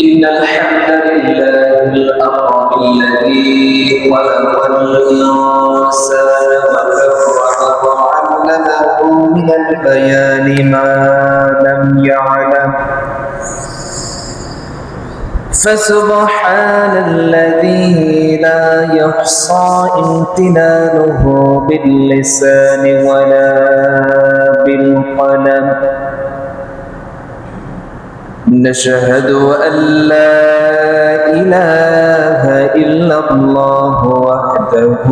إن الحمد لله الأكرم الذي خلق الإنسان وكرمه وعلمه من البيان ما لم يعلم فسبحان الذي لا يحصى امتنانه باللسان ولا بالقلم نشهد أن لا إله إلا الله وحده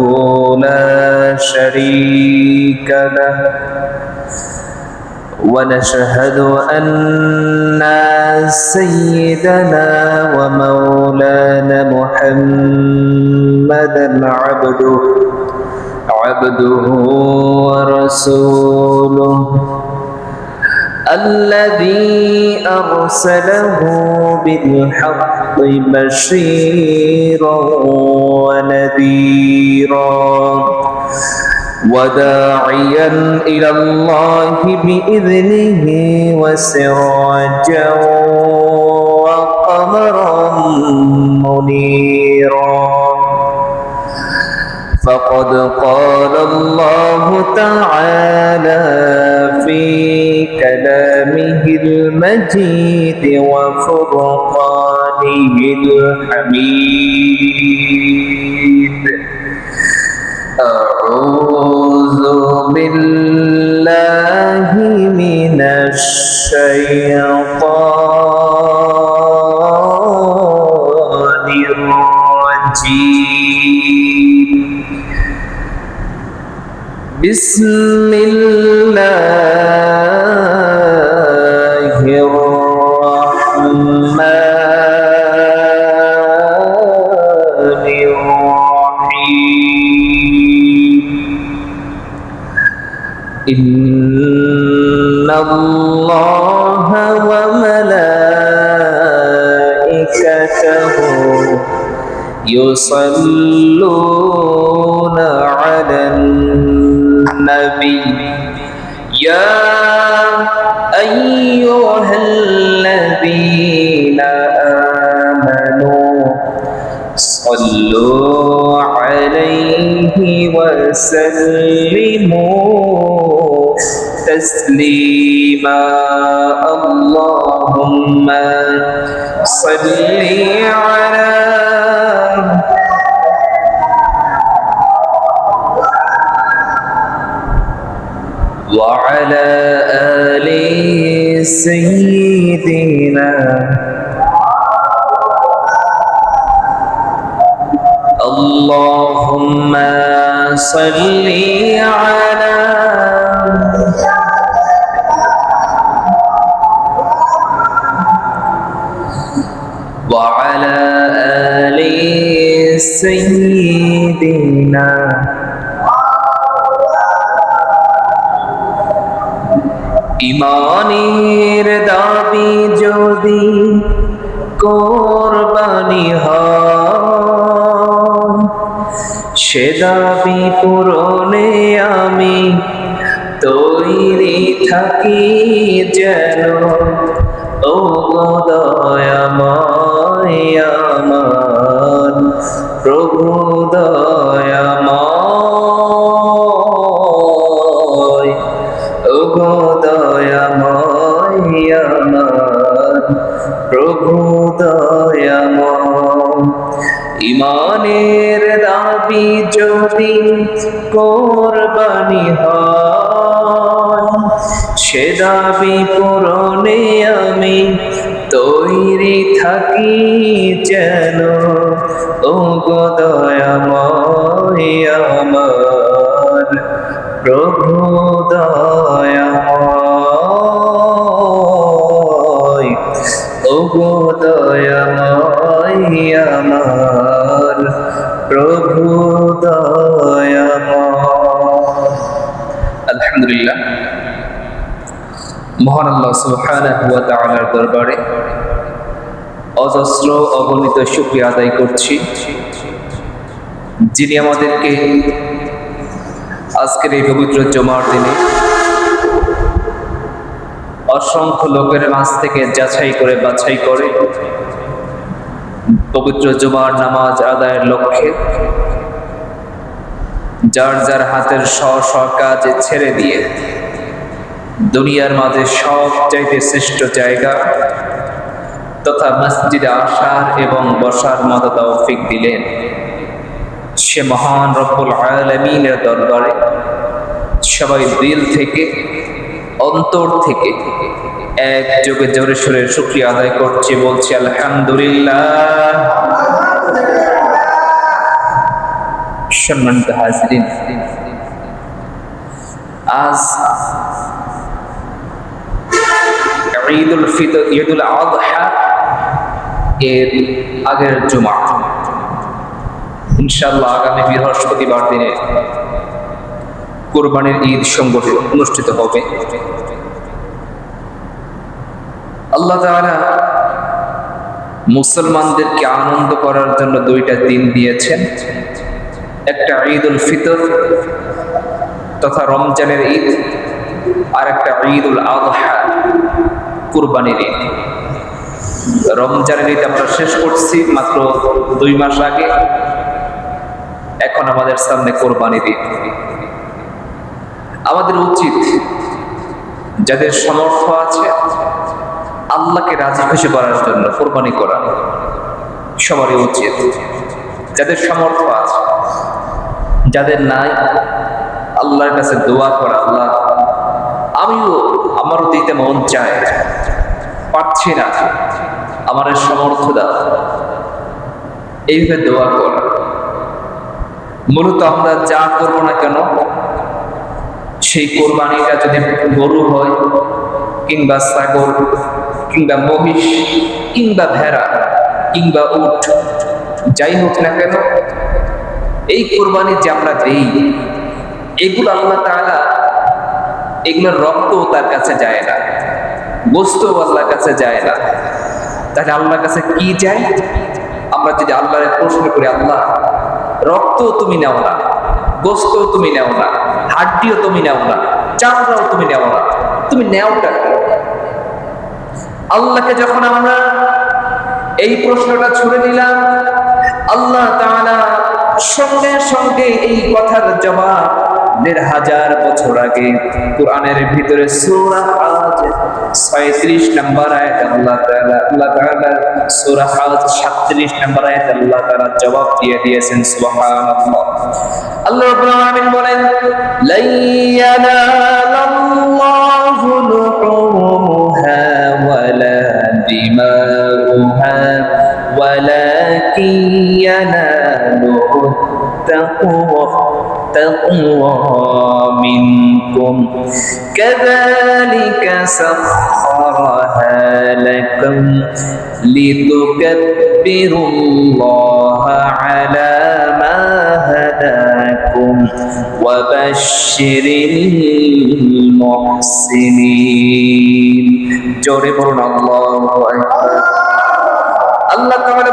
لا شريك له ونشهد أن سيدنا ومولانا محمدا عبده ورسوله الذي أرسله بالحق بشيرا ونذيرا وداعيا إلى الله بإذنه وسراجا وقمرا منيرا فقد قال الله تعالى في كلامه المجيد وفرقانه الحميد أعوذ بالله من الشيطان الرجيم بسم الله الرحمن الرحيم إن الله وملائكته يصلون على النبي يا أيها الذين آمنوا صلوا عليه وسلموا تسليما اللهم صل على وعلى آل سيدنا اللهم صل على وعلى آل سيدنا ইমানের দাবি যদি কোরবানি হয় সে দাবি পূরণে আমি তৈরি থাকি যেন ও দয়াময় আমার প্রভু দয়াময় ও দয়াময় আমার প্রভু দয়াময় ইমানের দাবি যদি কোরবানি হয় সে দাবি পূরণে আমি তৈরি থাকি যেন ও দয়াময় আমার প্রভু দয়াময় ও দয়াময় আমার প্রভু দয়াময় আলহামদুলিল্লাহ মহান আল্লাহ সুবহানাহু ওয়া তাআলার দরবারে অজস্র অগণিত শুকরিয়া আদায় করছি যিনি আমাদেরকে আজকের এই পবিত্র জুমার দিনে অসংখ্য লোকের মাঝ থেকে যাচাই করে বাছাই করে পবিত্র জুমার নামাজ আদায়ের লক্ষ্যে যার যার হাতের স্ব কাজ ছেড়ে দিয়ে দুনিয়ার মাঝে সবচাইতে শ্রেষ্ঠ জায়গা তথা মসজিদে আসার এবং বসার মতো তৌফিক দিলেন সে মহান রব্বুল আলামিনের দরবারে সবাই দিল থেকে অন্তর থেকে একযোগে জোরে সোরে শুকরিয়া আদায় করছি, বলছি আলহামদুলিল্লাহ। সম্মানিত হাজিরিন, আজ ঈদুল ফিতর, ঈদুল আযহা এর আগের জুমা, ইনশাআল্লাহ আগামী বৃহস্পতিবার দিনে কুরবানির ঈদ সংগঠিত অনুষ্ঠিত হবে। আল্লাহ তাআলা মুসলমানদেরকে আনন্দ করার জন্য দুইটা দিন দিয়েছেন, একটা ঈদুল ফিতর তথা রমজানের ঈদ, আর একটা ঈদুল আযহা কুরবানির ঈদ। রমজানের ঈদ আমরা শেষ করছি মাত্র 2 মাস আগে, এখন আমাদের সামনে কোরবানির ঈদ। আমাদের উচিত যাদের সামর্থ্য আছে আল্লাহকে রাজি খুশি করার জন্য কোরবানি করা, সবারই উচিত। যাদের সামর্থ্য আছে, যাদের নাই, আল্লাহর কাছে দোয়া করা, আল্লাহ আমারও দিতে মন চায়, পারছি না, আমার সামর্থ্য দাও, এইভাবে দোয়া করা। মূলত আমরা যা করবো না কেন, সেই কোরবানিটা যদি গরু হয় কিংবা ছাগল কিংবা মহিষ কিংবা ভেড়া কিংবা উট, যাই হোক না কেন, এই কোরবানি যে আমরা দেই, এগুলো আল্লাহ তাআলা, এগুলোর রক্ত তার কাছে যায় না, গোস্ত আল্লাহর কাছে যায় না। তাহলে আল্লাহর কাছে কি যায়? আমরা যদি আল্লাহর প্রশ্ন করি, আল্লাহ রক্ত তুমি নেও না, গোস্ত তুমি নেও না, হাড্ডিও তুমি নেও না, চামড়াও তুমি নেও না, তুমি নেওটা কি? আল্লাহকে যখন আমরা এই প্রশ্নটা ছুড়ে দিলাম, আল্লাহ তাআলা সঙ্গে সঙ্গে এই কথার জবাব 1500 বছর আগে কোরআনের ভিতরে সূরা হাজ 36 নম্বর আয়াত আল্লাহ তাআলা সূরা হাজ 37 নম্বর আয়াত আল্লাহ তাআলা জবাব দিয়ে দিয়েছেন। সুবহানাল্লাহ। আল্লাহ রাব্বুল আলামিন বলেন, লা ইয়ানালাল্লাহু লুহুমুহা ওয়ালা দিমাউহা ওয়ালাকিন ইয়ানালুহু التقوى منكم كذلك سخرها لكم لتكبروا الله على ما هداكم وبشر المحسنين। জোরে বলুন আল্লাহু আকবার। আল্লাহ তাআলা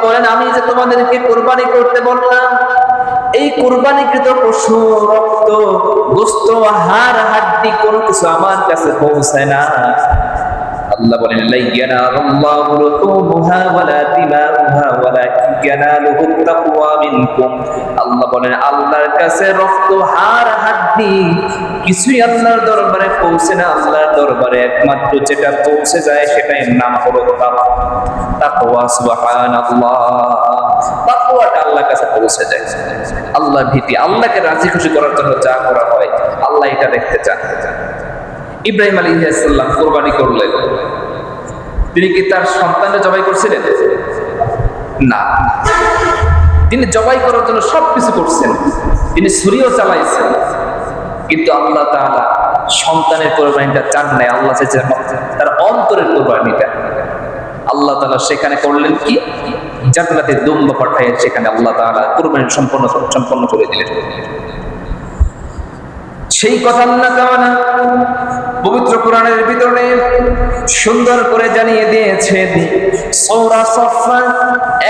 বলেন, আমি যে তোমাদেরকে কুরবানি করতে বললাম, এই কুরবানিকৃত পশু রক্ত, গোশত, হাড়, হাড্ডি কোনো কিছু আমার কাছে পৌঁছায় না। আল্লাহ বলেন, লা ইয়ানালুল্লাহু লুহুমুহা ওয়ালা দিমাউহা ওয়ালাকিন ইয়ানালুহু তাকওয়া মিনকুম। আল্লাহ বলেন, আল্লাহর কাছে রক্ত, হাড়, হাড্ডি কিছুই আল্লাহর দরবারে পৌঁছে না। আল্লাহর দরবারে একমাত্র যেটা পৌঁছে যায় সেটাই নাম হলো তাকওয়া। সুবহানাল্লাহ। তাকওয়াটা আল্লাহর কাছে পৌঁছে যায়। আল্লাহর ভীতি, আল্লাহকে রাজি খুশি করার জন্য যা করা হয়, আল্লাহ এটা দেখতে চান। ইব্রাহিম আলাইহিস সালাম কুরবানি করলেন, তিনি কি তার সন্তানকে জবাই করছিলেন? না, তিনি জবাই করার জন্য সবকিছু করছেন, তিনি ছুরিও চালাইছেন, কিন্তু আল্লাহ তাআলা সন্তানের কোরবানিটা চান নাই। আল্লাহ চাইছেন তার অন্তরের কোরবানিটা। আল্লাহ তাআলা সেখানে করলেন কি? জান্নাতে দুম্বা পাঠায় সেখানে আল্লাহ তাআলা কুরবানি সম্পন্ন করে দিলেন। সেই কথা আল্লাহ তাআলা পবিত্র কোরআনের ভিতরে সুন্দর করে জানিয়ে দিয়েছেন। সূরা সাফফাত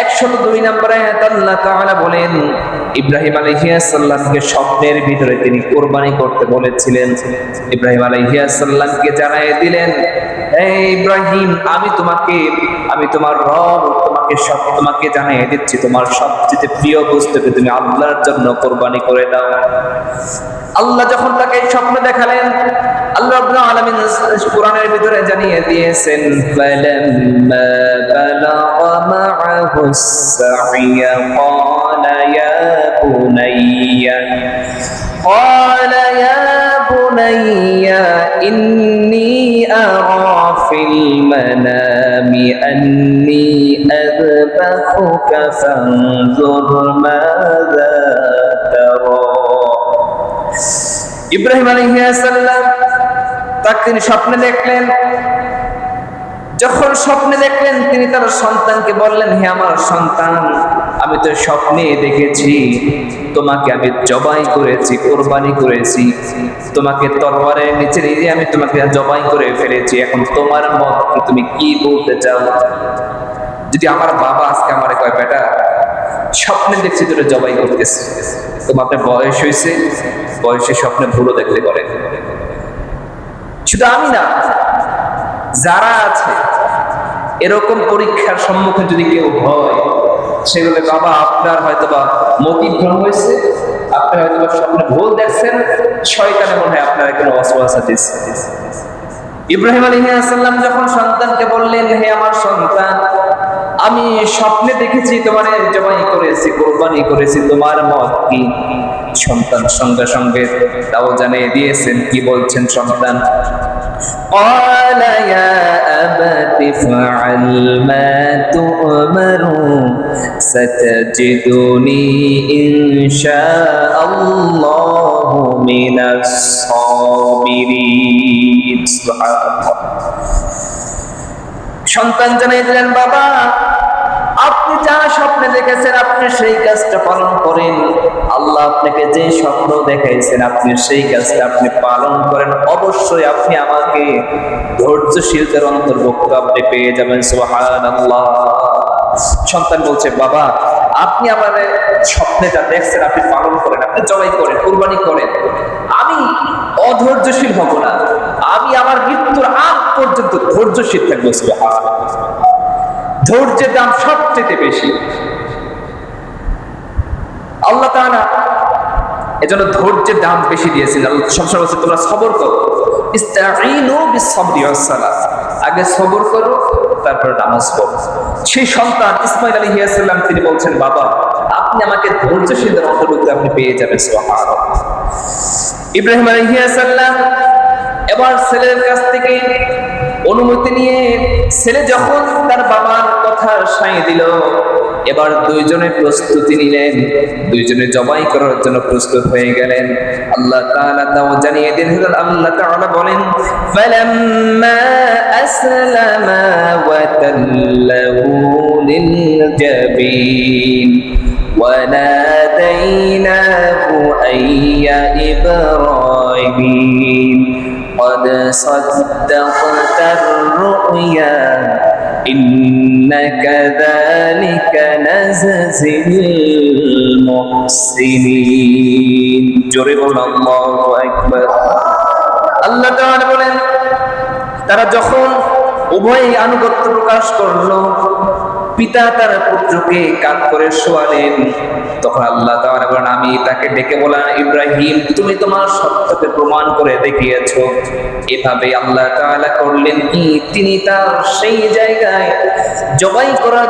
102 নম্বর আয়াত আল্লাহ তাআলা বলেন, ইব্রাহিম আলাইহিস সালামকে স্বপ্নের ভিতরে তিনি কুরবানি করতে বলেছিলেন। ইব্রাহিম আলাইহিস সালামকে জানিয়ে দিলেন, এই ইব্রাহিম, আমি তোমার রব, তোমাকে জানিয়ে দিচ্ছি তোমার সবচেয়ে প্রিয় বস্তুকে তুমি আল্লাহর জন্য কোরবানি করে দাও। আল্লাহ যখন তাকে এই স্বপ্ন দেখালেন, আল্লাহ রাব্বুল আলামিন কোরআনের ভিতরে জানিয়ে দিয়েছেন, ফালাম্মা বালাগা মা'আহুস সা'য়া قال يا بني إني أرى في المنام أني أذبحك فانظر ماذا ترى। ইব্রাহিম আলাইহিস সালাম তাকে তিনি স্বপ্নে দেখলেন। যখন স্বপ্নে দেখলেন, তিনি তার সন্তানকে বললেন, হে আমার সন্তান, আমি তো স্বপ্নে দেখেছি তোমাকে আমি জবাই করেছি, কোরবানি করেছি, তোমাকে তরবারের নিচে নিয়ে আমি তোমাকে জবাই করে ফেলেছি। এখন তোমার মত তুমি কি বলতে চাও? যদি আমার বাবা আজকে আমারে কয়, বেটা স্বপ্নে দেখছি তোরে জবাই করতেছি, তোমার বয়স হয়েছে, বয়সে স্বপ্নে ভুলও দেখতে পারে। শুধু আমি না, যারা আছে এরকম পরীক্ষার সম্মুখীন যদি কেউ হয়, সেগুলো বাবা আপনার হয়তোবা মতিভ্রম হয়েছে, আপনি হয়তোবা স্বপ্নে ভুল দেখছেন, শয়তানে মনে হয় আপনার কোনো ওয়াসওয়াসা দিচ্ছে। ইব্রাহিম আলাইহিস সালাম যখন সন্তানকে বললেন, হে আমার সন্তান, আমি স্বপ্নে দেখেছি তোমারে জবাই করেছি, কোরবানি করেছি, তোমার মত কি? সন্তান সঙ্গে সঙ্গে তাও জানিয়ে দিয়েছেন। কি বলছেন সন্তান? قال يا أبت افعل ما تؤمر ستجدني إن شاء الله من الصابرين। سبحان الله। সন্তান জানিয়ে দিলেন, বাবা আপনি যা স্বপ্নে দেখেছেন আপনি সেই কাজটা পালন করেন। আল্লাহ আপনাকে যে স্বপ্ন দেখাইছেন আপনি সেই কাজটা আপনি পালন করেন। অবশ্যই আপনি আমাকে ধৈর্যশীলদের অন্তর্ভুক্ত আপনি পেয়ে যাবেন। সুবহানাল্লাহ। সন্তান বলছে, বাবা আপনি আমাদের স্বপ্নে যা দেখছেন আপনি পালন করেন, আপনি জবাই করেন, কুরবানি করেন, আমি অধৈর্যশীল হব না, আমি আমার মৃত্যুর আগ পর্যন্ত ধৈর্যশীল থাকবো। সুবহানাল্লাহ। ধৈর্যের দাম সবচেয়ে বেশি। আল্লাহ তাআলা এজন্য ধৈর্যের দাম বেশি দিয়েছেন। আল্লাহ সবসময় বলছে তোমরা সবর করো, ইস্তাঈনু বিস-সাবরি ওয়াস-সালাহ, আগে সবর করো তারপর নামাজ পড়ো। সেই সন্তান ইসমাঈল আলাইহিস সালাম তিনি বলছেন, বাবা আপনি আমাকে ধৈর্যশীলদের অন্তর্ভুক্ত আপনি পেয়ে যাবেন। সুবহানাল্লাহ। ইব্রাহিম আলাইহিস সালাম এবার ছেলের কাছ থেকে অনুমতি নিয়ে ছেলে যখন তার বাবার কথা সায় দিল, এবার দুইজনে প্রস্তুতি নিলেন, দুইজনে জবাই করার জন্য প্রস্তুত হয়ে গেলেন। আল্লাহ তাআলা তাও জানিয়ে দিলেন, আল্লাহ তাআলা বলেন, ফালাম্মা আসলামা ওয়া তাল্লাহু লিল জাবিন ওয়া নাদাইনাহু আইয়া ইব্রাহিম قد صدقت الرؤيا إنا كذلك نجزي المحسنين। جرب الله أكبر। আল্লাহ তাআলা বলেন, তারা যখন উভয়ই আনুগত্য প্রকাশ করলো, পিতা তার পুত্রকে কাঁধ করে শোয়ালেন, তখন আল্লাহ তাআলা বলেন, আমি তাকে ডেকে বললাম, ইব্রাহিম তুমি তোমার সত্যকে প্রমাণ করে দেখিয়েছো। এভাবে আল্লাহ তাআলা করলেন কি, তিনি তার সেই জায়গায় জবাই করার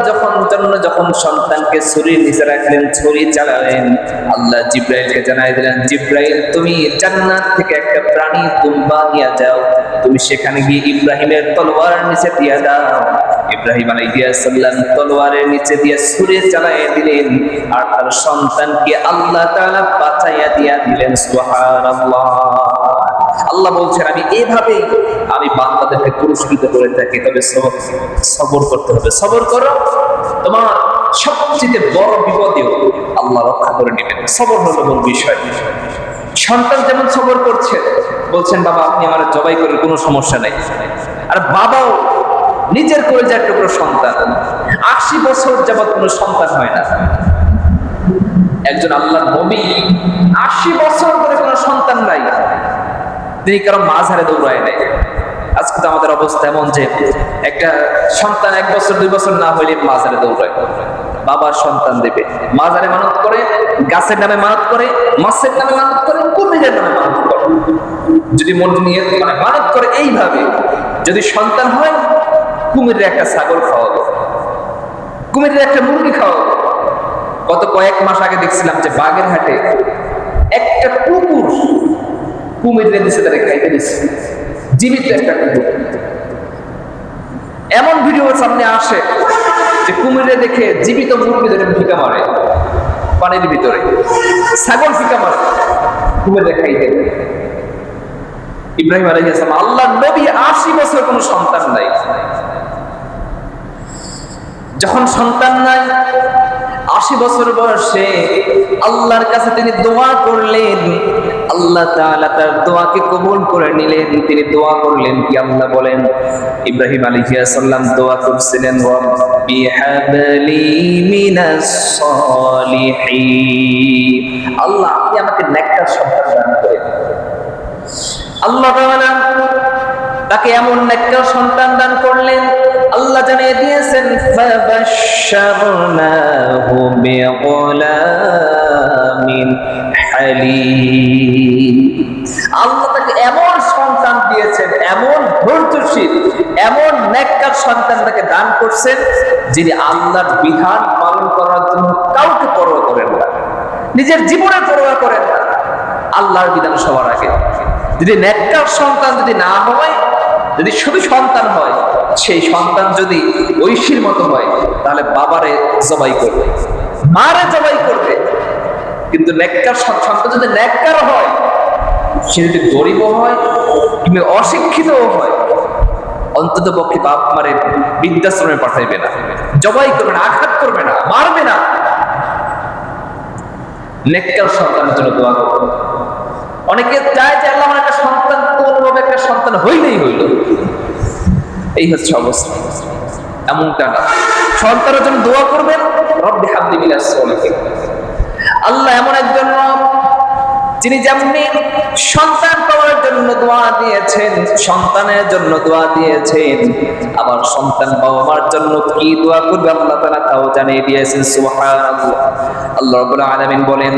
যখন সন্তানকে ছুরির নিচে রাখলেন, ছুরি চালালেন, আল্লাহ জিব্রাইলকে জানাই দিলেন, জিব্রাইল তুমি জান্নাত থেকে একটা প্রাণী দুম্বা নিয়ে যাও, তুমি সেখানে গিয়ে ইব্রাহিমের তলোয়ারের নিচে দিয়ে দাও। ইব্রাহিম আলাইহিস সালাম তলোয়ারের নিচে দিয়ে ছুরি চালাইয়া দিলেন, আর তার সন্তানকে আল্লাহ তাআলা বাঁচাইয়া দিয়া দিলেন। সুবহানাল্লাহ। আল্লাহ বলছেন, আমি এইভাবে আমি বান্দাদেরকে পুরস্কৃত করে থাকি, তবে সবর করতে হবে। সবর করো, তোমার সবচেয়ে বড় বিপদেও আল্লাহ রক্ষা করে নেবেন। সবর হলো মূল বিষয়। সন্তান যেমন সবর করছে, বলছেন বাবা আপনি আমার জবাই করেন, কোনো সমস্যা নাই। আর বাবাও নিজের কলিজার টুকরো সন্তান, 80 বছর যাবত কোনো সন্তান হয় না। একজন আল্লাহর নবী 80 বছর ধরে কোনো সন্তান নাই, তিনি কারো মাঝারে দৌড়ায় নাই। আজকে তো আমাদের অবস্থা এমন যে একটা সন্তান 1 বছর 2 বছর না হইলে মাজারে দৌড়ায়, বাবার সন্তান দেবে, মাজারে মানত করে, গাছের নামে মানত করে, মাছের নামে মানত করে, কুমিরের নামে মানত করে। যদি মন নিয়ে মানে মানত করে এইভাবে, যদি সন্তান হয় কুমিরের একটা ছাগল খাওয়াবো, কুমিরের একটা মুরগি খাওয়াবো। গত কয়েক মাস আগে দেখছিলাম যে বাগেরহাটে একটা কুকুর কুমিরের দিছে, তারা খাইতে দিচ্ছে, জীবিত একটা কুকুর। এমন ভিডিও সামনে আসে যে কুমিরে দেখে জীবিত মুরগি ধরে ফিকা মারে পানির ভিতরে, ছাগল ফিকা মারে, কুমিরে খাইতে। ইব্রাহিম আলাইহিস সালাম আল্লাহর নবী 80 বছর কোনো সন্তান নাই। যখন সন্তান নাই 80 বছর বয়সে আল্লাহর কাছে তিনি দোয়া করলেন, আল্লাহ তাআলা তার দোয়াকে কবুল করে নিলেন। তিনি দোয়া করলেন কি, আল্লাহ বলেন ইব্রাহিম আলাইহিস সালাম দোয়া করছিলেন, রাব্বি হাবলি মিনাস সালিহিন, আল্লাহ আপনি আমাকে নেককার সন্তান দান করেন। আল্লাহ তাআলা তাকে এমন নেককার সন্তান দান করলেন, আল্লাহ জানিয়ে দিয়েছেন ফাবাশশারনাহু বিগুলামিন হালিম। আল্লাহ তাকে এমন সন্তান দিয়েছেন, এমন ধৈর্যশীল, এমন নেককার সন্তান তাকে দান করছেন, যিনি আল্লাহর বিধান পালন করার জন্য কাউকে পরোয়া করেন না, নিজের জীবনের পরোয়া করেন না, আল্লাহর বিধান সবার আগে। যদি নেককার সন্তান যদি না হয়, যদি শুধু সন্তান হয়, সেই সন্তান যদি ঐশীর মতো হয়, তাহলে বাবারে জবাই করবে, মারে জবাই করবে। কিন্তু নেককার সন্তান যদি নেককার হয়, সে যদি গরিব হয় কিংবা অশিক্ষিতও হয়, অন্তত পক্ষে বাপ মারে বৃদ্ধাশ্রমে পাঠাইবে না, জবাই করবে না, আঘাত করবে না, মারবে না। নেককার সন্তানের জন্য দোয়া করবে। অনেকে চায় যে আল্লাহ আমার একটা সন্তান, কোনোভাবে একটা সন্তান হইলেই হইল, এই হচ্ছে অবস্থা। এমনটা না, সন্তানের জন্য দোয়া করবেন, রব্বি হাবলি মিনাস সালিহিন। আল্লাহ এমন একজন রব, যিনি যেমনি সন্তান পাওয়ার জন্য দোয়া দিয়েছেন, সন্তানের জন্য দোয়া দিয়েছেন, আবার সন্তান বাবা মার জন্য কি দোয়া করবে আল্লাহ তাআলা তাও জানিয়ে দিয়েছেন। সুবহানাল্লাহ। আল্লাহ রাব্বুল আলামিন বলেন,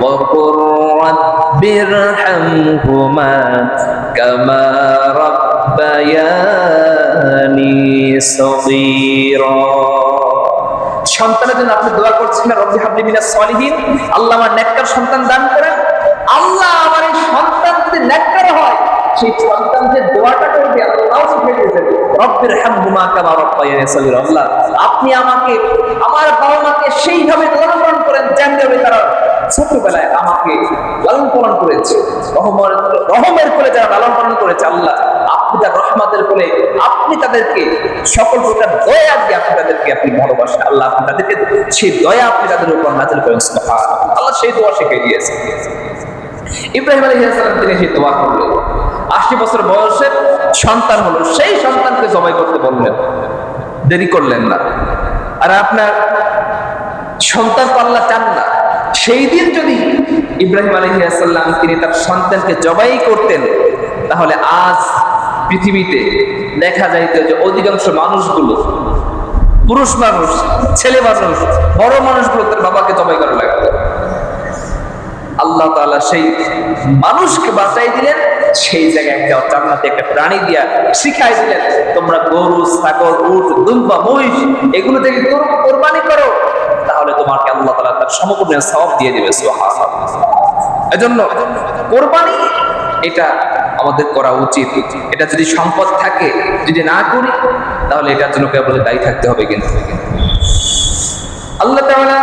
ওয়া কুর রাব্বিরহামহুমা কামা রাব্বায়ানি সগীরা। সন্তানের জন্য আপনি দোয়া করছেন না, রব্বি হাবলি মিনাস সালিহিন, আল্লাহ আমার নেককার সন্তান দান করেন। আল্লাহ আমার এই সন্তান যদি নেককার হয়, সেই সন্তান যে দোয়াটা করবে আল্লাহ শিখিয়ে দিয়েছেন, রব্বিরহামহুমা কামা রাব্বায়ানি সগীরা। আল্লাহ আপনি আমাকে, আমার বাবা মাকে সেইভাবে লালন পালন করেন যেমনি তারা ছোটবেলায় আমাকে লালন পালন করেছে, রহমের কোলে যারা লালন পালন করেছে, আল্লাহ আপনি তার রহমতের কোলে আপনি তাদেরকে সকল প্রকার দয়া দিয়ে আপনি তাদেরকে আপনি ভালোবাসেন। আল্লাহ আপনি তাদেরকে সেই দয়া আপনি তাদের উপর নাযিল করেন। সুবহানাল্লাহ। আল্লাহ সেই দোয়া শিখিয়ে দিয়েছে। ইব্রাহিম আলাইহিস সালাম তিনি সেই দোয়া করলেন, 80 বছর বয়সে সন্তান হলো, সেই সন্তানকে জবাই করতে বললেন, দেরি করলেন না। আর আপনার সন্তান তো আল্লাহ চান না, সেই দিন যদি ইব্রাহিম আলাইহিস সালাম তিনি তার সন্তানকে জবাই করতেন, তাহলে আজ পৃথিবীতে দেখা যাইত যে অধিকাংশ মানুষগুলো, পুরুষ মানুষ, ছেলে মানুষ, বড় মানুষগুলো তার বাবাকে জবাই করা লাগতো। আল্লাহ তাআলা সেই মানুষকে বাঁচাই দিলেন, সেই জায়গায় একটা জান্নাতে একটা প্রাণী দিয়া শিখাই দিলেন, তোমরা গরু, ছাগল, উট, দুম্বা, মহিষ এগুলো থেকে কোরবানি করো, তাহলে তোমাকে আল্লাহ তাআলা তার সমপরিমাণ সওয়াব দিয়ে দিবে। সুবহানাল্লাহ। এজন্য কোরবানি এটা আমাদের করা উচিত। এটা যদি সম্পদ থাকে, যদি না করি, তাহলে এটার জন্য কেবল দায়ী থাকতে হবে। কিন্তু আল্লাহ তাআলা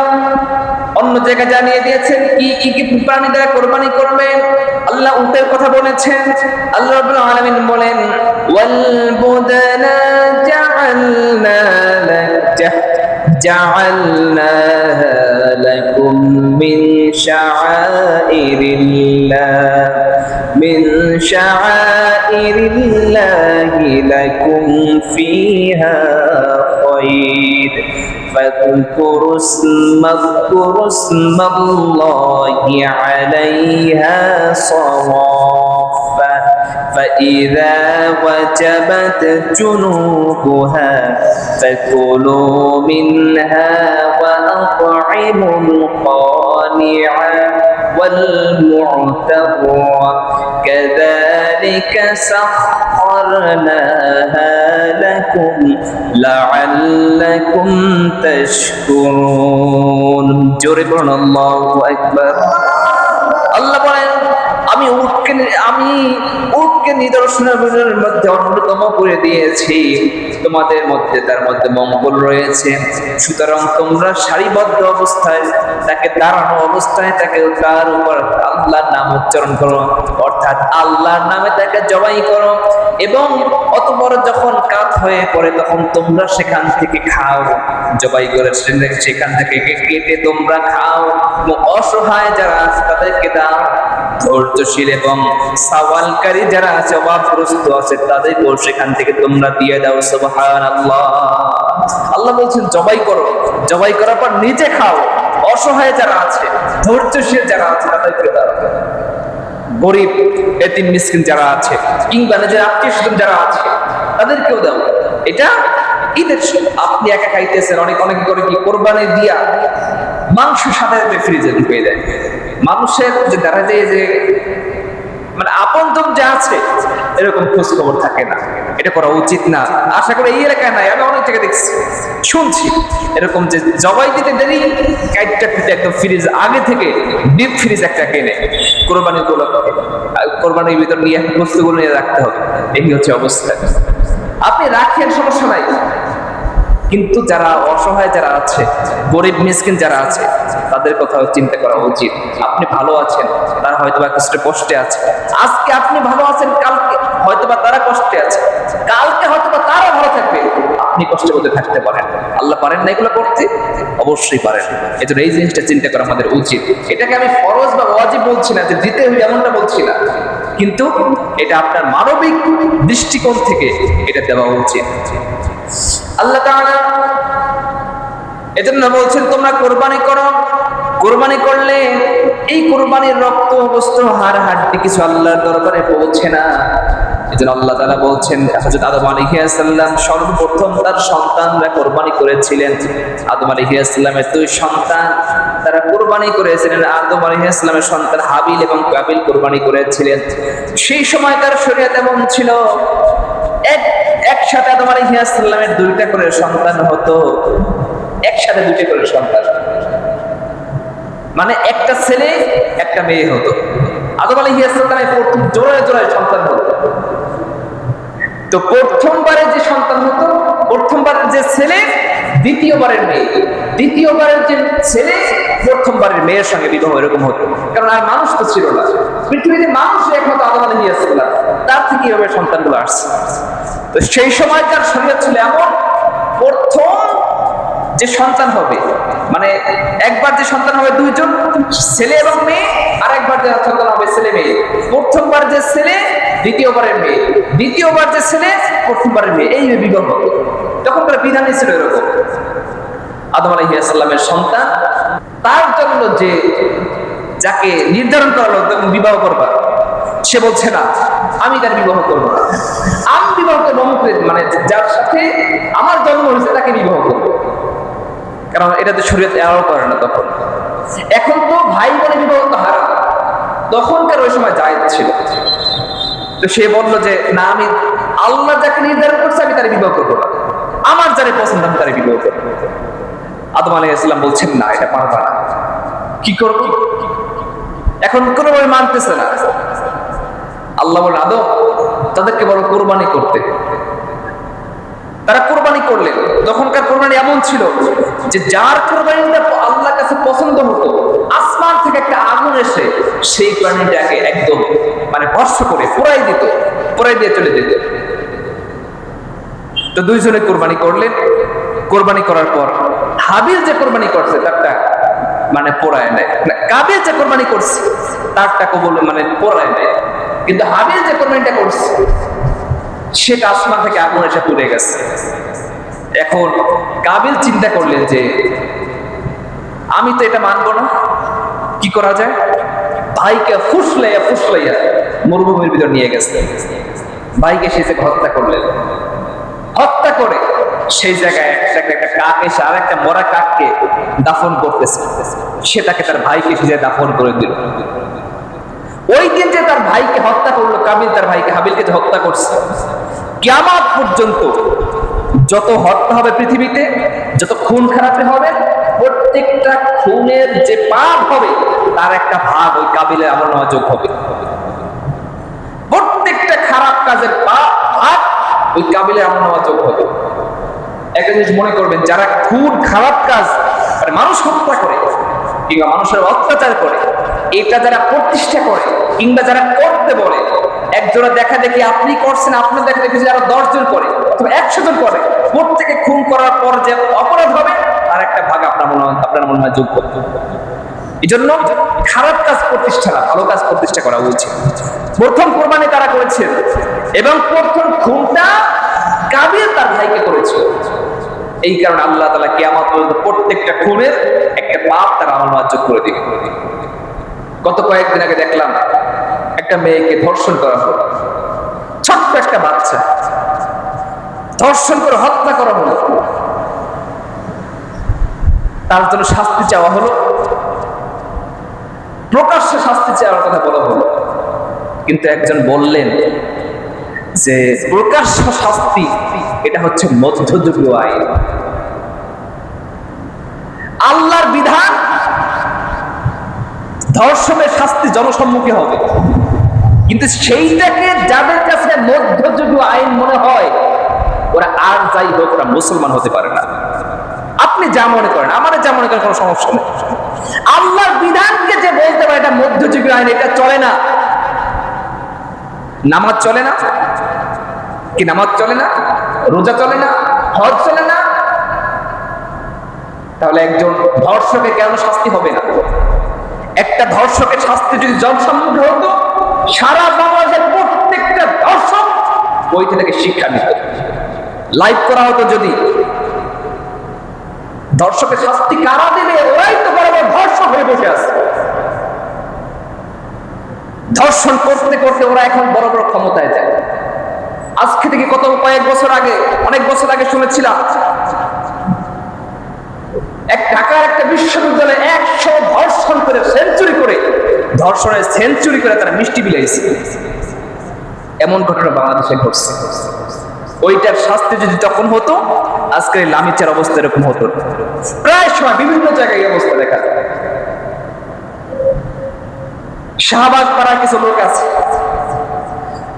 অন্য জায়গায় জানিয়ে দিয়েছেন কি প্রাণী দ্বারা কোরবানি করবেন। আল্লাহ উটের কথা বলেছেন। আল্লাহ রাব্বুল আলামিন বলেন, ওয়াল বুদানা জাআলনাহা লাকুম মিন শাআইরিল্লাহি লাকুম ফিহা খায়র فاذكروا اسم الله عليها صوافا فإذا وجبت جنوبها فكلوا منها وأطعموا القانع والمعتر كذلك سخرناها لكم لعلكم تشكرون জোরে বলুন আল্লাহু আকবার। আল্লাহ বলেন আমি উটকে নিদর্শনের মধ্যে অন্যতম করে দিয়েছি, তোমাদের মধ্যে তার মধ্যে মঙ্গল রয়েছে। সুতরাং তোমরা সারিবদ্ধ অবস্থায় তাকে দাঁড়ানো অবস্থায় তাকে তার উপর আল্লাহর নাম উচ্চারণ করো, অর্থাৎ আল্লাহর নামে তাকে জবাই করো, এবং অতঃপর যখন কাত হয়ে পড়ে তখন তোমরা সেখান থেকে খাও, জবাই করে সেখান থেকে কেটে তোমরা খাও। অসহায় যারা আছে তাদেরকে দাও, ধৈর্যশীল এবং সওয়ালকারী যারা আছে, অভাবগ্রস্ত আছে, তাদেরকেও সেখান থেকে তোমরা দিয়ে দাও। সুবহানাল্লাহ। আল্লাহ বলছেন জবাই করো, জবাই করার পর নিজে খাও। অসহায় যারা আছে, ধৈর্যশীল যারা আছে তাদেরকে দাও। গরিব এতিম মিসকিন যারা আছে, কিংবা নিজের আত্মীয়স্বজন যারা আছে তাদেরকেও দাও। এটা ঈদের আপনি একা খাইতেছেন, অনেক করে কি কোরবানি দিয়া মাংস সাথে ফ্রিজে ঢুকিয়ে দেয়। মানুষের যে দেখা যায় যে মানে আপনজন যা আছে এরকম খোঁজ খবর থাকে না, এটা করা উচিত না। আশা করি এই এলাকায় নাই, আমি অনেক জায়গায় দেখছি শুনছি এরকম যে জবাই দিতে দেরি কাইটটা পিঠে একদম ফ্রিজ আগে থেকে ডিপ ফ্রিজ একটা কেনে কোরবানির ভিতর নিয়ে বস্তুগুলো নিয়ে রাখতে হবে। এই হচ্ছে অবস্থা। আপনি রাখেন, সমস্যা নাই, কিন্তু যারা অসহায় যারা আছে, গরিব মিসকিন যারা আছে তাদের কথাও চিন্তা করা উচিত। আপনি ভালো আছেন, তারা হয়তোবা কষ্টে আছে। আজকে আপনি ভালো আছেন, কালকে হয়তোবা তারা কষ্টে আছে, কালকে হয়তোবা তারা ভালো থাকবে, আপনি কষ্টের মধ্যে থাকতে পারেন। আল্লাহ পারেন না এগুলো করতে? অবশ্যই পারেন। এজন্য এই জিনিসটা চিন্তা করা আমাদের উচিত। এটাকে আমি ফরজ বা ওয়াজিব বলছি না, যে দিতে হবে এমনটা বলছি না, কিন্তু এটা আপনার মানবিক দৃষ্টিকোণ থেকে এটা দেওয়া উচিত। আল্লাহ তাআলা এজন্য বলছেন তোমরা কোরবানি করো। কোরবানি করলে এই কোরবানির রক্ত, বস্ত্র, হাড় হাড্ডি কিছু আল্লাহর দরবারে পৌঁছে না। এজন্য আল্লাহ তাআলা বলছেন হযরত আদম আলাইহিস সালাম সর্বপ্রথম তার সন্তানরা কোরবানি করেছিলেন। আদম আলাইহিস সালামের দুই সন্তান তারা কোরবানি করেছিলেন। আদম আলাইহিস সালামের সন্তান হাবিল এবং কাবিল কোরবানি করেছিলেন। সেই সময় তার শরীয়ত এমন ছিল, একসাথে আদম আলাইহিস সালামের দুইটা করে সন্তান হতো, একসাথে দুইটা করে সন্তান, মানে একটা ছেলে একটা মেয়ে হতো। আদম আলাইহিস সালামের প্রথম জোড়ায় সন্তান হতো। তো প্রথমবারে যে সন্তান হতো, প্রথমবারের যে ছেলে দ্বিতীয়বারের মেয়ে, দ্বিতীয়বারের যে ছেলে প্রথমবারের মেয়ের সঙ্গে বিবাহ, এরকম হতো। কারণ আর মানুষ তো ছিল না পৃথিবীতে, মানুষ একমাত্র আদম আলাইহিস সালাম, তার থেকে কিভাবে সন্তানগুলো আসছে। তো সেই সময়কার শরীয়ত ছিল এমন, প্রথম যে সন্তান হবে, মানে একবার যে সন্তান হবে দুইজন, ছেলে এবং মেয়ে, আর একবার যে সন্তান হবে ছেলে মেয়ে। প্রথমবার যে ছেলে, দ্বিতীয়বারের মেয়ে, দ্বিতীয়বার যে ছেলে, প্রথমবারের মেয়ে, এই বিবাহ। তখনকার বিধানই ছিল এরকম। আদম আলাইহিস সালামের সন্তান, তার জন্য যে যাকে নির্ধারণ করা হলো বিবাহ করবার, সে বলছে না আমি তার বিবাহ করবো না, আমি বিবাহ করবো মানে যার সাথে আমার জন্ম হয়েছে তাকে বিবাহ করবো। কারণ এটা তো শরীয়ত এলাও করে না তখন। এখন তো ভাই বোনে বিবাহ তো হারাম, তখনকার ওই সময় জায়েজ ছিল। তো সে বলল যে না, আমি আল্লাহ যাকে নির্ধারণ করছে আমি তার বিবাহ করবো না, আমার যারে পছন্দ আমি তার বিবাহ করবো। আদম আলাইহিস সালাম বলছেন না, এটা পারবা না, কি করবো? এখন কোনোভাবে মানতেছে না। আল্লাহ বলেন আদম তাদেরকে বলো কোরবানি করতে। তারা কোরবানি করলেন। তখনকার কোরবানি এমন ছিল যে যার কোরবানিটা আল্লাহর কাছে পছন্দ হতো, আসমান থেকে একটা আগুন এসে সেই প্রাণীটাকে একদম মানে ভস্ম করে পোড়াই দিত, পোড়াই দিয়ে চলে যেত। তো দুইজনে কোরবানি করলেন। কোরবানি করার পর হাবিল যে কোরবানি করছে তারটা মানে পোড়ায় নেয়, কাবিল যে কোরবানি করছে তারটা কবুল মানে পোড়ায় নেয়, কিন্তু হাবিল যে কোরবানিটা করছে সেটা আসমান থেকে আগুন এসে পুড়ে গেছে। এখন কাবিল চিন্তা করলেন যে আমি তো এটা মানবো না, কি করা যায়? ভাইকে ফুসলাইয়া মরুভূমির ভিতর নিয়ে গেছে, ভাইকে সে হত্যা করলেন। হত্যা করে সেই জায়গায় একটা কাক এসে আর একটা মরা কাককে দাফন করতেছে, সে তাকে তার ভাইকে সে দাফন করে দিল। ওই দিন যে তার ভাইকে হত্যা করলো কাবিল, তার ভাইকে হাবিলকে যে হত্যা করছে, কিয়ামত পর্যন্ত যত হত্যা হবে পৃথিবীতে, যত খুন খারাপি হবে, প্রত্যেকটা খুনের যে পাপ হবে তার একটা ভাগ ওই কাবিলের আমলনামা যোগ হবে। প্রত্যেকটা খারাপ কাজের পাপ ভাগ ওই কাবিলের আমলনামা যোগ হবে। একটা জিনিস মনে করবেন, যারা খুন খারাপ কাজ মানে মানুষ হত্যা করে কিংবা মানুষের অত্যাচার করে, এটা যারা প্রতিষ্ঠা করে কিংবা যারা করতে বলে, একজোড়া দেখা দেখি আপনি করছেন, আপনার দেখা দেখি যারা 10 জন করে অথবা 100 জন করে, প্রত্যেকে খুন করার পর যে অপরাধ হবে আর একটা ভাগ আপনার মনে হয় যোগ করতে। এই জন্য খারাপ কাজ প্রতিষ্ঠা না, ভালো কাজ প্রতিষ্ঠা করা উচিত। প্রথম কোরবানি তারা করেছে এবং প্রথম খুনটা কাবিল তার ভাইকে করেছিল। এই কারণে আল্লাহ তাআলা কিয়ামত পর্যন্ত প্রত্যেকটা খুনের একটা পাপ তার আমলনামা যোগ করে দিবে। গত কয়েকদিন আগে দেখলাম একটা মেয়েকে ধর্ষণ করা হলো, ছোট্ট একটা বাচ্চা ধর্ষণ করে হত্যা করা হলো, তার জন্য শাস্তি চাওয়া হলো, প্রকাশ্যে শাস্তি চাওয়ার কথা বলা হলো। কিন্তু একজন বললেন যে প্রকাশ্য শাস্তি এটা হচ্ছে মধ্যযুগীয় আইন, আল্লাহর বিধান ধর্ষণের শাস্তি জনসম্মুখে হবে, কিন্তু সেইটাকে যাদের কাছে মধ্যযুগীয় আইন মনে হয় ওরা আর যাই হোক ওরা মুসলমান হতে পারে না। আপনি যা মনে করেন, আমার যা মনে করেন, কোনো সমস্যা নেই। আল্লাহর বিধানকে যে বলতে পারে এটা মধ্যযুগীয় আইন, এটা চলে না। নামাজ চলে না কি? নামাজ চলে না, রোজা চলে না, হজ চলে না, তাহলে একজন ধর্ষকের কেন শাস্তি হবে না? একটা ধর্ষকের শাস্তি যদি জনসম্মুখে হতো, সারা বাংলাদেশের প্রত্যেকটা ধর্ষক বইতে থেকে শিক্ষা নিত। লাইভ করা হতো, যদি ধর্ষকের শাস্তি কারা দিবে? ওরাই তো বরাবর ধর্ষক হয়ে বসে আছে। ধর্ষণ করতে করতে ওরা এখন বড় বড় ক্ষমতায় যায়। আজকে থেকে কয়েক বছর আগে, অনেক বছর আগে শুনেছিলাম ঢাকার একটা বিশ্ববিদ্যালয়ে 100 ধর্ষণ করে ধর্ষণের সেঞ্চুরি করে তারা মিষ্টি বিলাইছে। এমন ঘটনা বাংলাদেশে ঘটছে। ওইটার শাস্তি যদি তখন হতো, আজকের লামিচার অবস্থা এরকম হতো। প্রায় সময় বিভিন্ন জায়গায় অবস্থা দেখা যায়। শাহবাগ পাড়ার কিছু লোক আছে,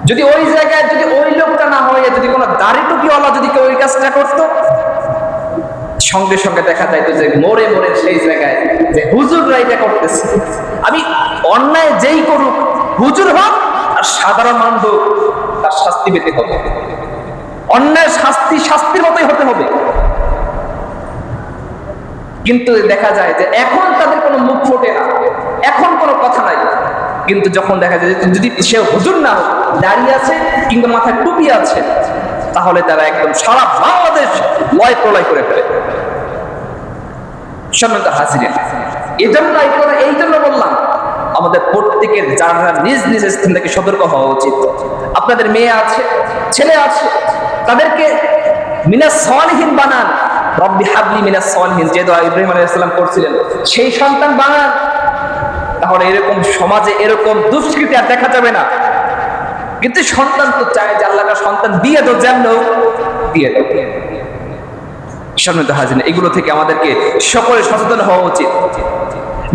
যদি ওই জায়গায় যদি ওই লোকটা না হয়ে যদি কোনো দাড়ি টুপিওয়ালা যদি কেউ ওই কাজটা করতো, সঙ্গে সঙ্গে দেখা যাইতো যে মোড়ে মোড়ে সেই জায়গায় যে হুজুররা এটা করতেছে। আমি অন্যায় যেই করুক, হুজুর হোক আর সাধারণ মানুষ হোক, তার শাস্তি পেতে হবে। অন্যায় শাস্তির মতোই হতে হবে। কিন্তু দেখা যায় যে এখন তাদের কোনো মুখ ফোটে না, এখন কোনো কথা নাই। কিন্তু যখন দেখা যায় যদি সে হুজুর না হোক, দাঁড়িয়ে আছে কিংবা মাথায় টুপি আছে, তাহলে তারা একদম সারা বাংলাদেশ লয় প্রলয় করে ফেলে। সম্মানিত হাজিরিন, এই জন্য বললাম আমাদের প্রত্যেকের যারা নিজ নিজ স্থান থেকে সতর্ক হওয়া উচিত। আপনাদের মেয়ে আছে, ছেলে আছে, তাদেরকে মিনাস সালিহিন বানান। রব্বি হাবলি মিনাস সালিহিন, যে দোয়া ইব্রাহিম আলাইহিস সালাম করছিলেন, সেই সন্তান বানান। তাহলে এরকম সমাজে এরকম দুষ্কৃতি আর দেখা যাবে না। কিন্তু সন্তান তো চায় যে আল্লাহর সন্তান দিয়ে দাও, যেমন দিয়ে দাও। সম্মানিত হাজিরিন, এগুলো থেকে আমাদেরকে সকলে সচেতন হওয়া উচিত।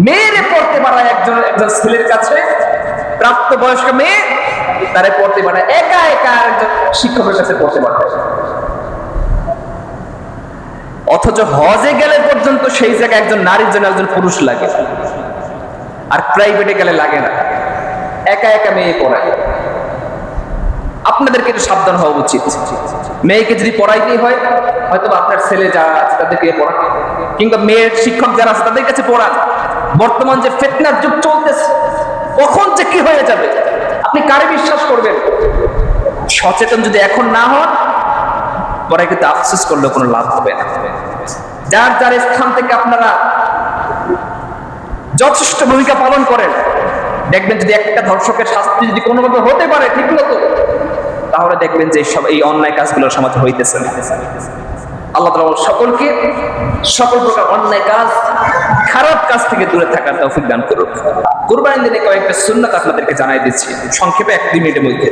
মেয়েরে পড়তে পারায় একজন ছেলের কাছে, প্রাপ্তবয়স্ক মেয়ে তারে পড়তে পারায় একা একা একজন শিক্ষকের কাছে পড়তে পারে। অথচ হজে গেলে পর্যন্ত সেই জায়গায় একজন নারীর জন্য একজন পুরুষ লাগে, আর প্রাইভেটে গেলে লাগে না। একা একা মেয়ে পড়ায়। আপনাদেরকে একটু সাবধান হওয়া উচিত। মেয়েকে যদি পড়াইতেই হয়, হয়তো আপনার ছেলে যারা আছে তাদেরকে পড়ান, কিংবা মেয়ের শিক্ষক যারা আছে তাদের কাছে পড়ান। বর্তমান যে ফিতনার যুগ চলতেছে, কখন যে কি হয়ে যাবে আপনি কারে বিশ্বাস করবেন? সচেতন যদি এখন না হন, পরে কিন্তু আফসোস করলে কোনো লাভ হবে না। যার যার স্থান থেকে আপনারা যথেষ্ট ভূমিকা পালন করেন, দেখবেন যদি একটা ধর্ষকের শাস্তি যদি কোনোভাবে হতে পারে ঠিক মতো, তাহলে দেখবেন যে সব এই অন্যায় কাজগুলো সমাজে হইতেছে না। আল্লাহ তাআলা সকলকে সকল প্রকার অন্যায় কাজ, খারাপ কাজ থেকে দূরে থাকার তৌফিক দান করুন। কুরবানির দিনে কয়েকটা সুন্নাত আপনাদেরকে জানাই দিচ্ছি সংক্ষেপে 1-2 মিনিটের মধ্যে।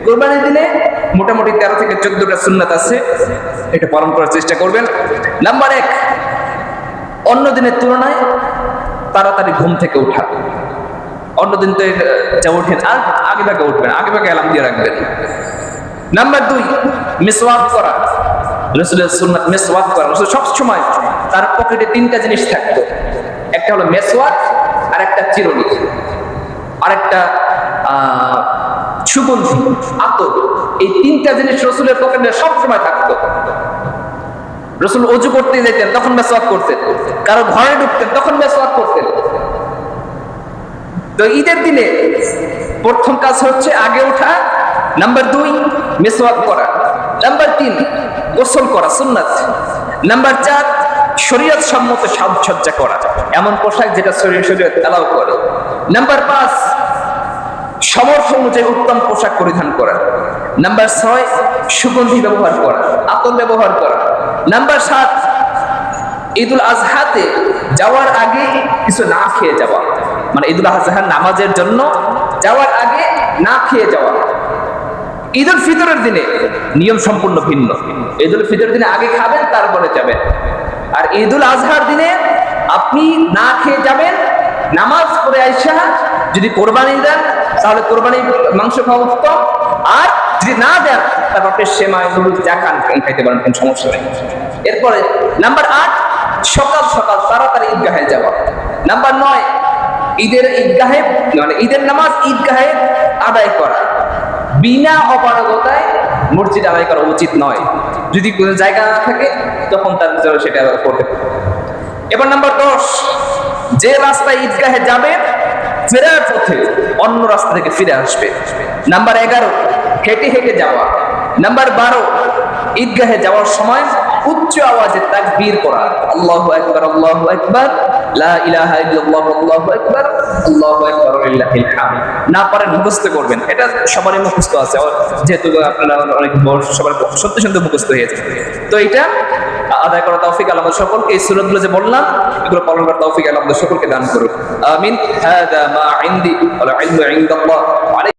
কুরবানির দিনে মোটামুটি 13 থেকে 14টা সুন্নাত আছে, এটা পালন করার চেষ্টা করবেন। নাম্বার 1, অন্য দিনের তুলনায় তাড়াতাড়ি ঘুম থেকে ওঠা। অন্য দিন তো যা ওঠেন আর আগে ভাগে উঠবেন, আগে ভাগে অ্যালার্ম দিয়ে রাখবেন। নাম্বার 2, মিসওয়াক করা। রাসূলের সুন্নাত মিসওয়াক করা। রাসূল সব সময় তার পকেটে 3টা জিনিস থাকতো, একটা হলো মিসওয়াক, আর একটা চিরুনি, আর একটা সুগন্ধি আতর। এই 3টা জিনিস রাসূলের পকেটে সব সময় থাকতো। রাসূল ওযু করতে যেতেন তখন মিসওয়াক করতেন, কারো ঘরে ঢুকতেন তখন মিসওয়াক করতেন। তো ঈদের দিনে প্রথম কাজ হচ্ছে আগে ওঠা, নাম্বার 2 মিসওয়াক করা, নাম্বার 3 গোসল করা সুন্নাত, নাম্বার 4 শরীয়ত সম্মত সাজসজ্জা করা, এমন পোশাক যেটা শরীয়ত এলাও করে, নাম্বার 5 সমর্থ অনুযায়ী উত্তম পোশাক পরিধান করা, নাম্বার 6 সুগন্ধি ব্যবহার করা, আতর ব্যবহার করা, নাম্বার 7 ঈদুল আজহাতে যাওয়ার আগে কিছু না খেয়ে যাওয়া, মানে ঈদুল আজহার নামাজের জন্য যাওয়ার আগে না খেয়ে যাওয়া। ঈদুল ফিতরের দিনে নিয়ম সম্পূর্ণ ভিন্ন। ঈদুল ফিতরের দিনে আগে খাবেন তারপরে যাবেন, আর ঈদুল আজহার দিনে আপনি না খেয়ে যাবেন, নামাজ পড়ে আইসা যদি কোরবানি দেন তাহলে কোরবানি মাংস খাওয়া উত্তম, আর যদি না দেন তারপর আপনি সেমাই নুডলস যা খান খাইতে পারেন, কোনো সমস্যা নেই। এরপরে নাম্বার 8 সকাল সকাল তাড়াতাড়ি ঈদগাহে যাওয়া। নাম্বার 9 ঈদের ঈদগাহে মানে ঈদের নামাজ ঈদগাহে আদায় করা। বিনা অপারগতায় মসজিদ আদায় করা উচিত নয়, যদি কোনো জায়গা না থাকে তখন তার সেটা করতে পারে। এবার নাম্বার 10 যে রাস্তায় ঈদগাহে যাবে ফেরার পথে অন্য রাস্তা থেকে ফিরে আসবে। নাম্বার 11 হেঁটে হেঁটে যাওয়া। নাম্বার 12 ঈদগাহে যাওয়ার সময় উচ্চ আওয়াজে তাকবীর করা, আল্লাহু আকবার আল্লাহু আকবার লা ইলাহা ইল্লাল্লাহ আল্লাহু আকবার আল্লাহু আকবার লিল্লাহিল হামদ। না পারেন মুখস্থ করবেন, এটা সবারই মুখস্থ আছে, যেহেতু আপনারা অনেক বড় সবার সত্যি সত্যি মুখস্থ হয়েছে। তো এটা আদায় করা তৌফিক আল্লাহ আমাদের সকলকে, এই সূরাতগুলো যে বললাম এগুলো পালন করার তৌফিক আল্লাহ আমাদের সকলকে দান করুন। আমিন। হাদা মা ইনদি ওয়াল ইলমু ইনদাল্লাহ।